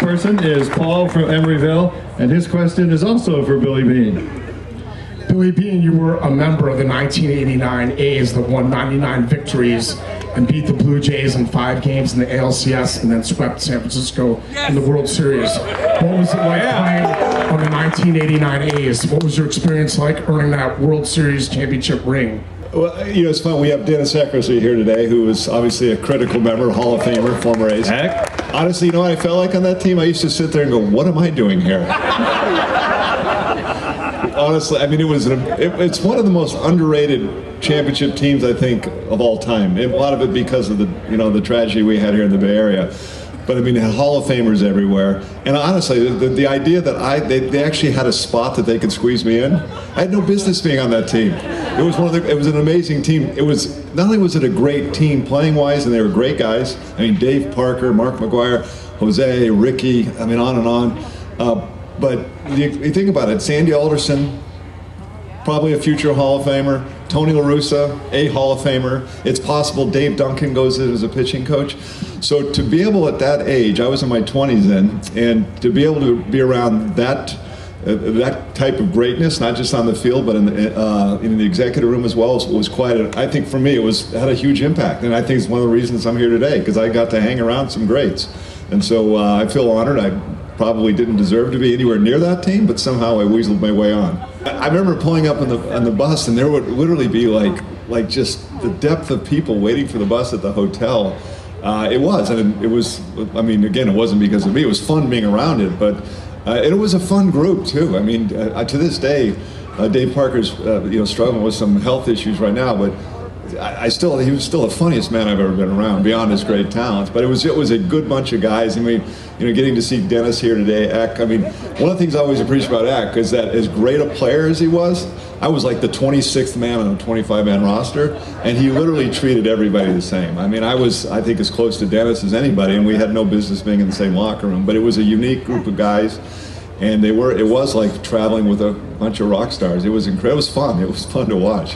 person is Paul from Emeryville, and his question is also for Billy Beane. Billy Beane, you were a member of the 1989 A's that won 99 victories and beat the Blue Jays in 5 games in the ALCS and then swept San Francisco in the World Series. What was it like playing on the 1989 A's? What was your experience like earning that World Series championship ring? Well, you know, it's fun. We have Dennis Eckersley here today, who was obviously a critical member, Hall of Famer, former A's. Honestly, you know what I felt like on that team? I used to sit there and go, what am I doing here? Honestly, I mean, it's one of the most underrated championship teams, I think, of all time. A lot of it because of the tragedy we had here in the Bay Area. But I mean, they had Hall of Famers everywhere. And honestly, the idea that they actually had a spot that they could squeeze me in, I had no business being on that team. It was an amazing team. It was, not only was it a great team playing wise, and they were great guys. I mean, Dave Parker, Mark McGwire, Jose, Ricky, I mean, on and on. But you think about it, Sandy Alderson, probably a future Hall of Famer. Tony La Russa, a Hall of Famer. It's possible Dave Duncan goes in as a pitching coach. So to be able at that age, I was in my 20s then, and to be able to be around that type of greatness, not just on the field, but in the executive room as well, was quite I think for me, had a huge impact. And I think it's one of the reasons I'm here today, because I got to hang around some greats. And so I feel honored. I probably didn't deserve to be anywhere near that team, but somehow I weaseled my way on. I remember pulling up on the bus, and there would literally be like just the depth of people waiting for the bus at the hotel. It was, I mean, again, it wasn't because of me. It was fun being around it, but it was a fun group too. I mean, to this day, Dave Parker's struggling with some health issues right now, but he was still the funniest man I've ever been around, beyond his great talents. But it was a good bunch of guys. I mean, getting to see Dennis here today, Eck. I mean, one of the things I always appreciate about Eck is that as great a player as he was, I was like the 26th man on a 25-man roster, and he literally treated everybody the same. I mean, I think, as close to Dennis as anybody, and we had no business being in the same locker room. But it was a unique group of guys, and it was like traveling with a bunch of rock stars. It was incredible. It was fun. It was fun to watch.